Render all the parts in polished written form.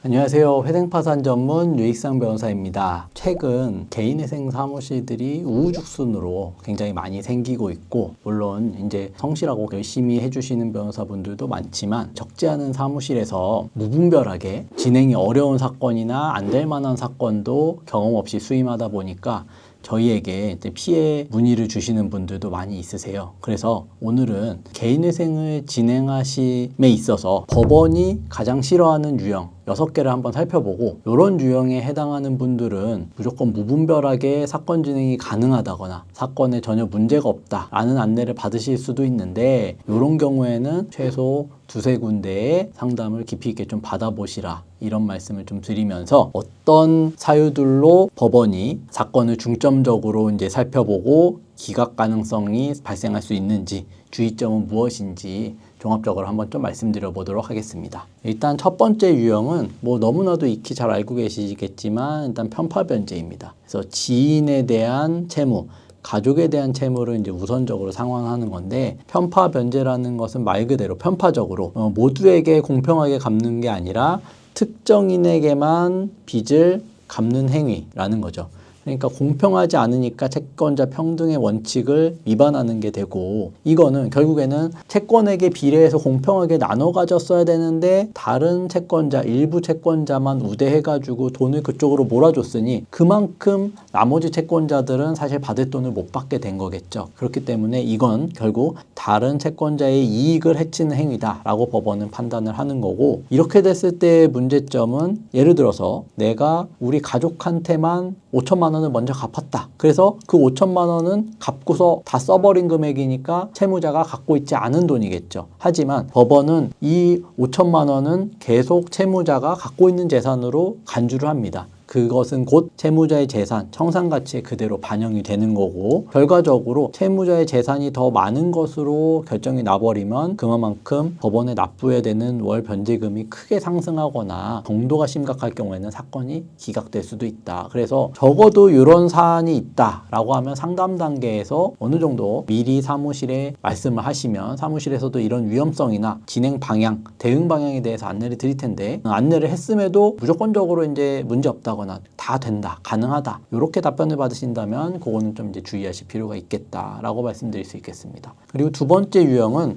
안녕하세요. 회생파산 전문 유익상 변호사입니다. 최근 개인회생 사무실들이 우후죽순으로 굉장히 많이 생기고 있고, 물론 이제 성실하고 열심히 해주시는 변호사분들도 많지만 적지 않은 사무실에서 무분별하게 진행이 어려운 사건이나 안 될 만한 사건도 경험 없이 수임하다 보니까 저희에게 피해 문의를 주시는 분들도 많이 있으세요. 그래서 오늘은 개인회생을 진행하심에 있어서 법원이 가장 싫어하는 유형 6개를 한번 살펴보고, 이런 유형에 해당하는 분들은 무조건 무분별하게 사건 진행이 가능하다거나 사건에 전혀 문제가 없다라는 안내를 받으실 수도 있는데, 이런 경우에는 최소 2-3군데의 상담을 깊이 있게 좀 받아보시라, 이런 말씀을 좀 드리면서 어떤 사유들로 법원이 사건을 중점적으로 이제 살펴보고 기각 가능성이 발생할 수 있는지, 주의점은 무엇인지 종합적으로 한번 좀 말씀드려 보도록 하겠습니다. 일단 첫 번째 유형은 너무나도 익히 잘 알고 계시겠지만 일단 편파 변제입니다. 그래서 지인에 대한 채무, 가족에 대한 채무를 이제 우선적으로 상환하는 건데, 편파 변제라는 것은 말 그대로 편파적으로 모두에게 공평하게 갚는 게 아니라 특정인에게만 빚을 갚는 행위라는 거죠. 그러니까 공평하지 않으니까 채권자 평등의 원칙을 위반하는 게 되고, 이거는 결국에는 채권에게 비례해서 공평하게 나눠 가졌어야 되는데 다른 채권자, 일부 채권자만 우대해가지고 돈을 그쪽으로 몰아줬으니 그만큼 나머지 채권자들은 사실 받을 돈을 못 받게 된 거겠죠. 그렇기 때문에 이건 결국 다른 채권자의 이익을 해치는 행위다라고 법원은 판단을 하는 거고, 이렇게 됐을 때의 문제점은, 예를 들어서 내가 우리 가족한테만 5천만 원을 먼저 갚았다. 그래서 그 5천만 원은 갚고서 다 써버린 금액이니까 채무자가 갖고 있지 않은 돈이겠죠. 하지만 법원은 이 5천만 원은 계속 채무자가 갖고 있는 재산으로 간주를 합니다. 그것은 곧 채무자의 재산, 청산가치에 그대로 반영이 되는 거고, 결과적으로 채무자의 재산이 더 많은 것으로 결정이 나버리면 그만큼 법원에 납부해야 되는 월 변제금이 크게 상승하거나 정도가 심각할 경우에는 사건이 기각될 수도 있다. 그래서 적어도 이런 사안이 있다라고 하면 상담 단계에서 어느 정도 미리 사무실에 말씀을 하시면 사무실에서도 이런 위험성이나 진행 방향, 대응 방향에 대해서 안내를 드릴 텐데, 안내를 했음에도 무조건적으로 이제 문제 없다거나 다 된다, 가능하다, 이렇게 답변을 받으신다면 그거는 좀 이제 주의하실 필요가 있겠다라고 말씀드릴 수 있겠습니다. 그리고 두 번째 유형은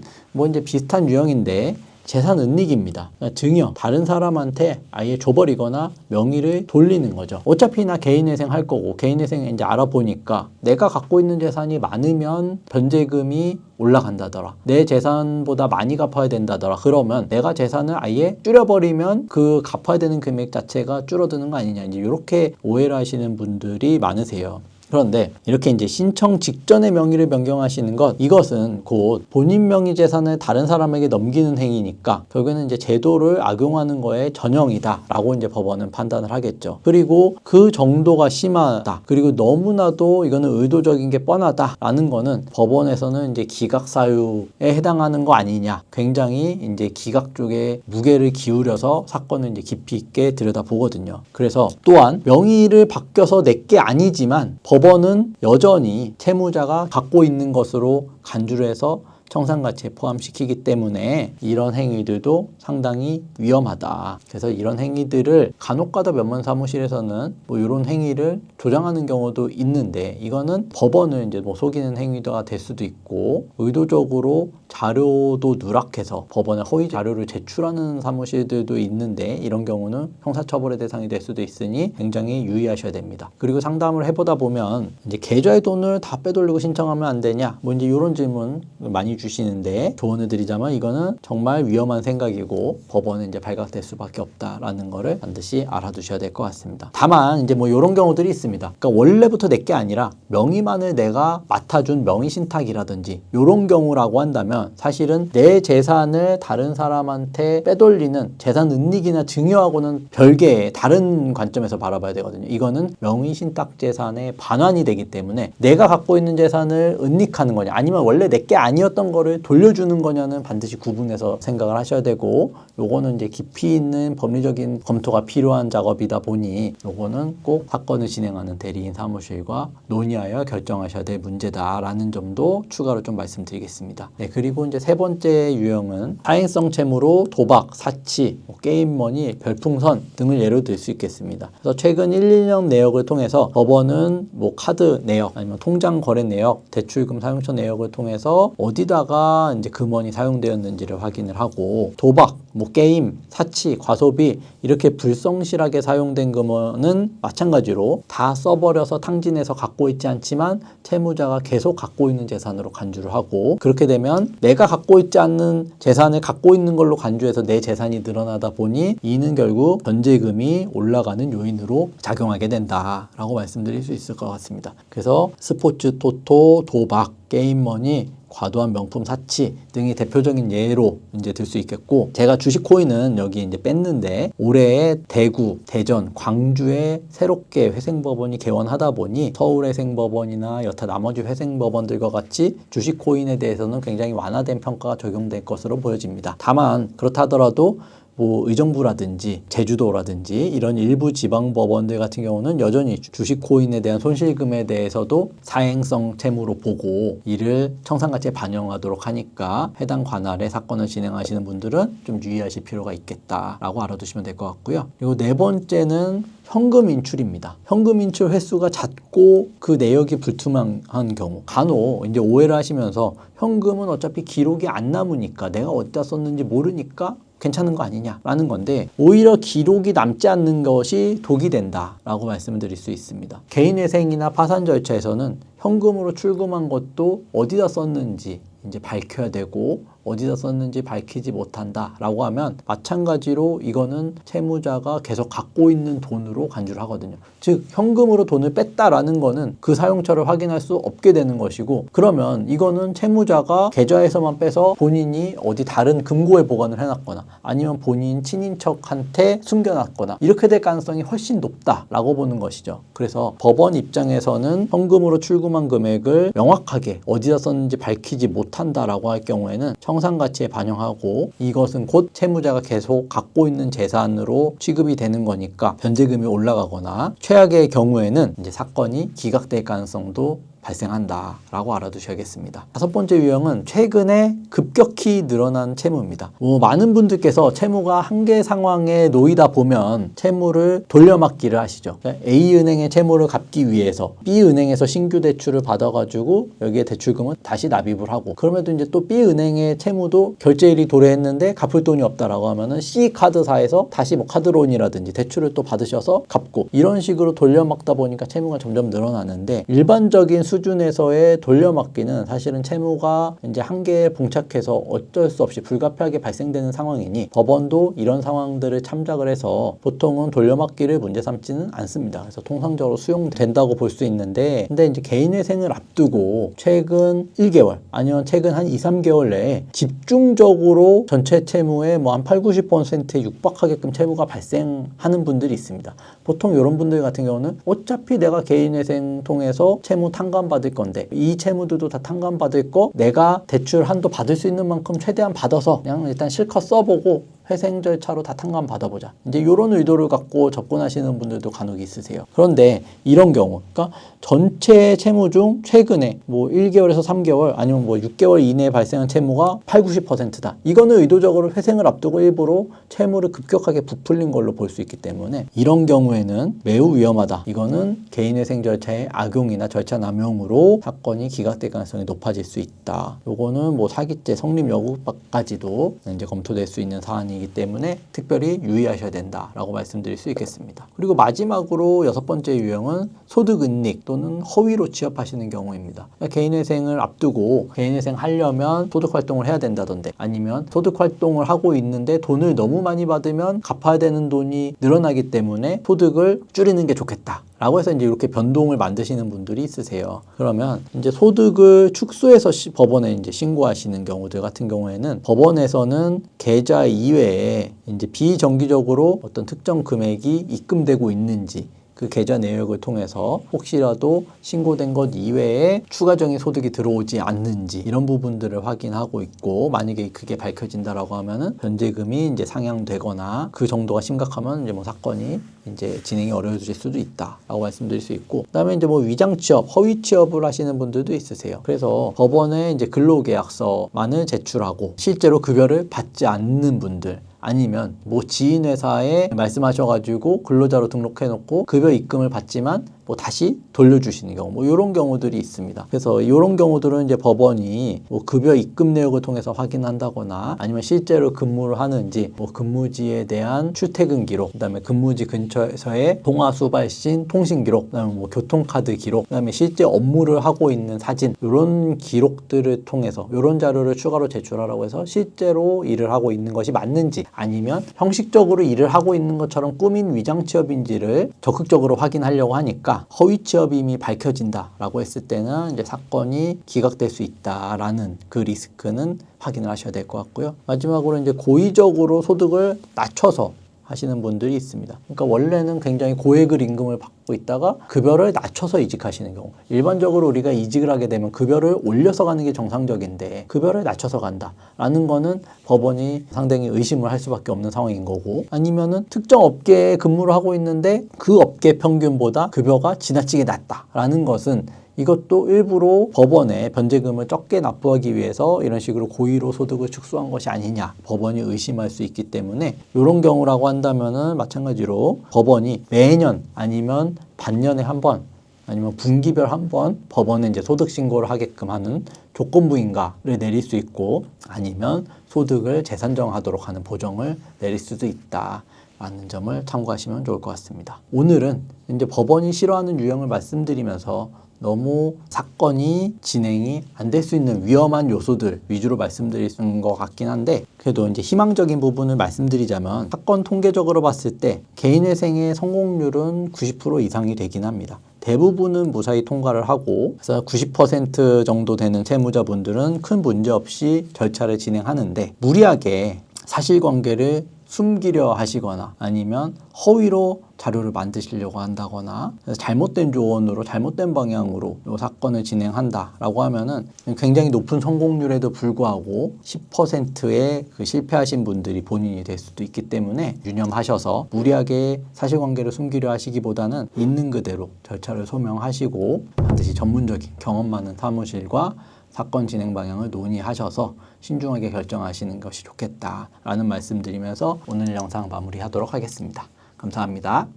이제 비슷한 유형인데 재산 은닉입니다. 증여, 다른 사람한테 아예 줘버리거나 명의를 돌리는 거죠. 어차피 나 개인회생 할 거고, 개인회생 이제 알아보니까 내가 갖고 있는 재산이 많으면 변제금이 올라간다더라, 내 재산보다 많이 갚아야 된다더라, 그러면 내가 재산을 아예 줄여버리면 그 갚아야 되는 금액 자체가 줄어드는 거 아니냐, 이제 이렇게 오해를 하시는 분들이 많으세요. 그런데 이렇게 이제 신청 직전에 명의를 변경하시는 것, 이것은 곧 본인 명의 재산을 다른 사람에게 넘기는 행위니까 결국에는 이제 제도를 악용하는 거에 전형이다라고 이제 법원은 판단을 하겠죠. 그리고 그 정도가 심하다, 그리고 너무나도 이거는 의도적인 게 뻔하다라는 거는 법원에서는 이제 기각 사유에 해당하는 거 아니냐, 굉장히 이제 기각 쪽에 무게를 기울여서 사건을 이제 깊이 있게 들여다보거든요. 그래서 또한 명의를 바뀌어서 내게 아니지만 법원은 여전히 채무자가 갖고 있는 것으로 간주를 해서 청산가치에 포함시키기 때문에 이런 행위들도 상당히 위험하다. 그래서 이런 행위들을 간혹가다 면문사무실에서는 이런 행위를 조장하는 경우도 있는데, 이거는 법원을 이제 속이는 행위가 될 수도 있고, 의도적으로 자료도 누락해서 법원에 허위 자료를 제출하는 사무실들도 있는데, 이런 경우는 형사처벌의 대상이 될 수도 있으니 굉장히 유의하셔야 됩니다. 그리고 상담을 해보다 보면 이제 계좌의 돈을 다 빼돌리고 신청하면 안 되냐, 이제 이런 질문 많이 주시는데, 조언을 드리자면 이거는 정말 위험한 생각이고 법원은 이제 발각될 수밖에 없다라는 거를 반드시 알아두셔야 될 것 같습니다. 다만 이제 이런 경우들이 있습니다. 그러니까 원래부터 내 게 아니라 명의만을 내가 맡아준 명의 신탁이라든지 이런 경우라고 한다면 사실은 내 재산을 다른 사람한테 빼돌리는 재산 은닉이나 증여하고는 별개의 다른 관점에서 바라봐야 되거든요. 이거는 명의 신탁 재산의 반환이 되기 때문에 내가 갖고 있는 재산을 은닉하는 거냐, 아니면 원래 내 게 아니었던 했던 거를 돌려주는 거냐는 반드시 구분해서 생각을 하셔야 되고, 요거는 이제 깊이 있는 법리적인 검토가 필요한 작업이다 보니 요거는 꼭 사건을 진행하는 대리인 사무실과 논의하여 결정하셔야 될 문제다라는 점도 추가로 좀 말씀드리겠습니다. 네, 그리고 이제 세 번째 유형은 사행성 채무로 도박, 사치, 게임머니, 별풍선 등을 예로 들 수 있겠습니다. 그래서 최근 1-2년 내역을 통해서 법원은 카드 내역 아니면 통장 거래 내역, 대출금 사용처 내역을 통해서 어디다가 이제 금원이 사용되었는지를 확인을 하고, 도박, 게임, 사치, 과소비 이렇게 불성실하게 사용된 금원은 마찬가지로 다 써버려서 탕진해서 갖고 있지 않지만 채무자가 계속 갖고 있는 재산으로 간주를 하고, 그렇게 되면 내가 갖고 있지 않는 재산을 갖고 있는 걸로 간주해서 내 재산이 늘어나다 보니 이는 결국 변제금이 올라가는 요인으로 작용하게 된다라고 말씀드릴 수 있을 것 같습니다. 그래서 스포츠 토토, 도박, 게임머니, 과도한 명품 사치 등이 대표적인 예로 이제 들 수 있겠고, 제가 주식 코인은 여기 이제 뺐는데 올해 대구, 대전, 광주에 새롭게 회생법원이 개원하다 보니 서울회생법원이나 여타 나머지 회생법원들과 같이 주식 코인에 대해서는 굉장히 완화된 평가가 적용될 것으로 보여집니다. 다만 그렇다 하더라도 의정부라든지 제주도라든지 이런 일부 지방법원들 같은 경우는 여전히 주식 코인에 대한 손실금에 대해서도 사행성 채무로 보고 이를 청산가치에 반영하도록 하니까 해당 관할의 사건을 진행하시는 분들은 좀 유의하실 필요가 있겠다라고 알아두시면 될 것 같고요. 그리고 네 번째는 현금 인출입니다. 현금 인출 횟수가 잦고 그 내역이 불투명한 경우, 간혹 이제 오해를 하시면서 현금은 어차피 기록이 안 남으니까 내가 어디다 썼는지 모르니까 괜찮은 거 아니냐라는 건데, 오히려 기록이 남지 않는 것이 독이 된다라고 말씀을 드릴 수 있습니다. 개인회생이나 파산 절차에서는 현금으로 출금한 것도 어디다 썼는지 이제 밝혀야 되고, 어디다 썼는지 밝히지 못한다라고 하면 마찬가지로 이거는 채무자가 계속 갖고 있는 돈으로 간주를 하거든요. 즉 현금으로 돈을 뺐다라는 거는 그 사용처를 확인할 수 없게 되는 것이고, 그러면 이거는 채무자가 계좌에서만 빼서 본인이 어디 다른 금고에 보관을 해놨거나 아니면 본인 친인척한테 숨겨놨거나 이렇게 될 가능성이 훨씬 높다라고 보는 것이죠. 그래서 법원 입장에서는 현금으로 출금한 금액을 명확하게 어디다 썼는지 밝히지 못한다라고 할 경우에는 청산가치에 반영하고, 이것은 곧 채무자가 계속 갖고 있는 재산으로 취급이 되는 거니까 변제금이 올라가거나 최악의 경우에는 이제 사건이 기각될 가능성도 발생한다라고 알아두셔야겠습니다. 다섯 번째 유형은 최근에 급격히 늘어난 채무입니다. 많은 분들께서 채무가 한계 상황에 놓이다 보면 채무를 돌려막기를 하시죠. A은행의 채무를 갚기 위해서 B은행에서 신규 대출을 받아가지고 여기에 대출금은 다시 납입을 하고, 그럼에도 이제 또 B은행의 채무도 결제일이 도래했는데 갚을 돈이 없다라고 하면은 C카드사에서 다시 카드론이라든지 대출을 또 받으셔서 갚고, 이런 식으로 돌려막다 보니까 채무가 점점 늘어나는데, 일반적인 수준에서의 돌려막기는 사실은 채무가 이제 한계에 봉착해서 어쩔 수 없이 불가피하게 발생되는 상황이니 법원도 이런 상황들을 참작을 해서 보통은 돌려막기를 문제 삼지는 않습니다. 그래서 통상적으로 수용된다고 볼 수 있는데, 근데 이제 개인회생을 앞두고 최근 1개월 아니면 최근 한 2-3개월 내에 집중적으로 전체 채무의 한 80-90%에 육박하게끔 채무가 발생하는 분들이 있습니다. 보통 이런 분들 같은 경우는 어차피 내가 개인회생 통해서 채무 탕감받을 건데 이 채무들도 다 탕감받을 거, 내가 대출 한도 받을 수 있는 만큼 최대한 받아서 그냥 일단 실컷 써보고 회생 절차로 다 탕감 받아보자, 이제 이런 의도를 갖고 접근하시는 분들도 간혹 있으세요. 그런데 이런 경우, 그러니까 전체 채무 중 최근에 1개월에서 3개월 아니면 6개월 이내에 발생한 채무가 80-90%다. 이거는 의도적으로 회생을 앞두고 일부러 채무를 급격하게 부풀린 걸로 볼 수 있기 때문에 이런 경우에는 매우 위험하다. 이거는 개인회생 절차의 악용이나 절차 남용으로 사건이 기각될 가능성이 높아질 수 있다. 요거는 사기죄 성립 여부까지도 이제 검토될 수 있는 사안이기 때문에 특별히 유의하셔야 된다라고 말씀드릴 수 있겠습니다. 그리고 마지막으로 여섯 번째 유형은 소득은닉 또는 허위로 취업하시는 경우입니다. 그러니까 개인회생을 앞두고 개인회생 하려면 소득활동을 해야 된다던데, 아니면 소득활동을 하고 있는데 돈을 너무 많이 받으면 갚아야 되는 돈이 늘어나기 때문에 소득을 줄이는 게 좋겠다 라고 해서 이제 이렇게 변동을 만드시는 분들이 있으세요. 그러면 이제 소득을 축소해서 법원에 이제 신고하시는 경우들 같은 경우에는 법원에서는 계좌 이외에 이제 비정기적으로 어떤 특정 금액이 입금되고 있는지, 그 계좌 내역을 통해서 혹시라도 신고된 것 이외에 추가적인 소득이 들어오지 않는지 이런 부분들을 확인하고 있고, 만약에 그게 밝혀진다라고 하면은 변제금이 이제 상향되거나 그 정도가 심각하면 이제 뭐 사건이 이제 진행이 어려워질 수도 있다라고 말씀드릴 수 있고, 그다음에 이제 뭐 위장 취업, 허위 취업을 하시는 분들도 있으세요. 그래서 법원에 이제 근로계약서만을 제출하고 실제로 급여를 받지 않는 분들, 아니면 뭐 지인 회사에 말씀하셔가지고 근로자로 등록해놓고 급여 입금을 받지만 뭐 다시 돌려주시는 경우, 뭐 이런 경우들이 있습니다. 그래서 이런 경우들은 이제 법원이 뭐 급여 입금 내역을 통해서 확인한다거나, 아니면 실제로 근무를 하는지, 뭐 근무지에 대한 출퇴근 기록, 그다음에 근무지 근처에서의 통화 수발신 통신 기록, 그다음에 뭐 교통카드 기록, 그다음에 실제 업무를 하고 있는 사진, 이런 기록들을 통해서 이런 자료를 추가로 제출하라고 해서 실제로 일을 하고 있는 것이 맞는지, 아니면 형식적으로 일을 하고 있는 것처럼 꾸민 위장 취업인지를 적극적으로 확인하려고 하니까 허위 취업임이 밝혀진다라고 했을 때는 이제 사건이 기각될 수 있다라는 그 리스크는 확인을 하셔야 될 것 같고요. 마지막으로 이제 고의적으로 소득을 낮춰서 하시는 분들이 있습니다. 그러니까 원래는 굉장히 고액을 임금을 받고 있다가 급여를 낮춰서 이직하시는 경우, 일반적으로 우리가 이직을 하게 되면 급여를 올려서 가는 게 정상적인데 급여를 낮춰서 간다라는 거는 법원이 상당히 의심을 할 수밖에 없는 상황인 거고, 아니면은 특정 업계에 근무를 하고 있는데 그 업계 평균보다 급여가 지나치게 낮다라는 것은 이것도 일부러 법원에 변제금을 적게 납부하기 위해서 이런 식으로 고의로 소득을 축소한 것이 아니냐, 법원이 의심할 수 있기 때문에, 이런 경우라고 한다면은 마찬가지로 법원이 매년 아니면 반년에 한 번, 아니면 분기별 한 번 법원에 이제 소득 신고를 하게끔 하는 조건부인가를 내릴 수 있고, 아니면 소득을 재산정하도록 하는 보정을 내릴 수도 있다 라는 점을 참고하시면 좋을 것 같습니다. 오늘은 이제 법원이 싫어하는 유형을 말씀드리면서 너무 사건이 진행이 안 될 수 있는 위험한 요소들 위주로 말씀드리는 것 같긴 한데, 그래도 이제 희망적인 부분을 말씀드리자면, 사건 통계적으로 봤을 때 개인회생의 성공률은 90% 이상이 되긴 합니다. 대부분은 무사히 통과를 하고, 그래서 90% 정도 되는 채무자분들은 큰 문제 없이 절차를 진행하는데, 무리하게 사실관계를 숨기려 하시거나 아니면 허위로 자료를 만드시려고 한다거나 잘못된 조언으로 잘못된 방향으로 이 사건을 진행한다라고 하면은 굉장히 높은 성공률에도 불구하고 10%의 그 실패하신 분들이 본인이 될 수도 있기 때문에 유념하셔서, 무리하게 사실관계를 숨기려 하시기보다는 있는 그대로 절차를 소명하시고 반드시 전문적인 경험 많은 사무실과 사건 진행 방향을 논의하셔서 신중하게 결정하시는 것이 좋겠다라는 말씀드리면서 오늘 영상 마무리하도록 하겠습니다. 감사합니다.